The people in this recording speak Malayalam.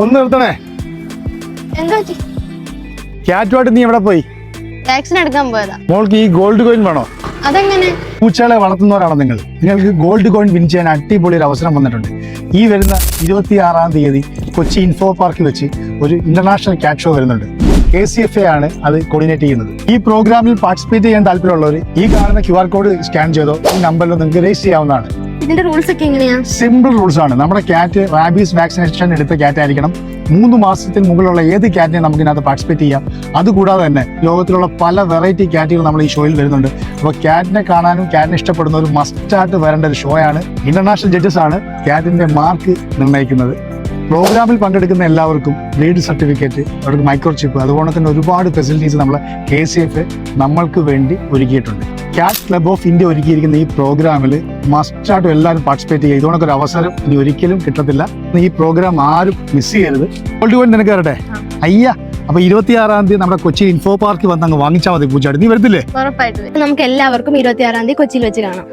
ഒന്ന് നിർത്തണേ. ക്യാറ്റുമായിട്ട് നീ എവിടെ പോയി? വാക്സിൻ എടുക്കാൻ പോയതാ. മോൾക്ക് ഈ ഗോൾഡ് കോയിൻ വേണോ? അതെങ്ങനെ? പൂച്ചകളെ വളർത്തുന്നവരാണോ നിങ്ങൾക്ക് ഗോൾഡ് കോയിൻ വിൻ ചെയ്യാൻ അടിപൊളി ഒരു അവസരം വന്നിട്ടുണ്ട്. ഈ വരുന്ന 26-ാം തീയതി കൊച്ചി ഇൻഫോ പാർക്കിൽ വെച്ച് ഒരു ഇന്റർനാഷണൽ ക്യാറ്റ് ഷോ വരുന്നുണ്ട്. KCFA ആണ് അത് കോർഡിനേറ്റ് ചെയ്യുന്നത്. ഈ പ്രോഗ്രാമിൽ പാർട്ടിസിപ്പേറ്റ് ചെയ്യാൻ താല്പര്യമുള്ളവർ ഈ കാണുന്ന QR കോഡ് സ്കാൻ ചെയ്തോ ഈ നമ്പറിൽ നിങ്ങൾക്ക് രജിസ്റ്റർ ചെയ്യാവുന്നതാണ്. ഇതിന്റെ റൂൾസ് ഒക്കെ എങ്ങനെയാ? സിമ്പിൾ റൂൾസ് ആണ്. നമ്മുടെ ക്യാറ്റ് റാബീസ് വാക്സിനേഷൻ എടുത്ത ക്യാറ്റ് ആയിരിക്കണം. 3 മാസത്തിന് മുകളിലുള്ള ഏത് ക്യാറ്റിനെ നമുക്ക് ഇതിനകത്ത് പാർട്ടിസിപ്പേറ്റ് ചെയ്യാം. അതുകൂടാതെ തന്നെ ലോകത്തിലുള്ള പല വെറൈറ്റി ക്യാറ്റുകൾ നമ്മൾ ഈ ഷോയിൽ വരുന്നുണ്ട്. അപ്പോൾ ക്യാറ്റിനെ കാണാനും ക്യാറ്റിനെ ഇഷ്ടപ്പെടുന്ന ഒരു മസ്റ്റായിട്ട് വരേണ്ട ഒരു ഷോ ആണ്. ഇന്റർനാഷണൽ ജഡ്ജസ് ആണ് ക്യാറ്റിന്റെ മാർക്ക് നിർണ്ണയിക്കുന്നത്. പ്രോഗ്രാമിൽ പങ്കെടുക്കുന്ന എല്ലാവർക്കും ബ്രീഡ് സർട്ടിഫിക്കറ്റ്, അവർക്ക് മൈക്രോചിപ്പ്, അതുപോലെ തന്നെ ഒരുപാട് ഫെസിലിറ്റീസ് നമ്മളെ KCFA നമ്മൾക്ക് വേണ്ടി ഒരുക്കിയിട്ടുണ്ട്. ക്യാറ്റ് ക്ലബ് ഓഫ് ഇന്ത്യ ഒരുക്കിയിരിക്കുന്ന ഈ പ്രോഗ്രാമിൽ മസ്റ്റായിട്ടും എല്ലാവരും പാർട്ടിസിപ്പേറ്റ് ചെയ്യുക. ഇതുകൊണ്ടൊക്കെ ഒരു അവസരം ഇനി ഒരിക്കലും കിട്ടത്തില്ല. ഈ പ്രോഗ്രാം ആരും മിസ് ചെയ്യരുത്. ഗോൾഡ് കോയിൻ നിനക്ക് തരട്ടെ? അയ്യ, അപ്പൊ 26-ാം തീയതി നമ്മുടെ കൊച്ചി ഇൻഫോ പാർക്കിൽ വന്ന് അങ്ങ് വാങ്ങിച്ചാൽ മതി. പൂച്ചാടി നീ വരത്തില്ലേ? ഉറപ്പായിട്ട് നമുക്ക് എല്ലാവർക്കും 26-ാം തീയതി കൊച്ചിയിൽ വെച്ച് കാണാം.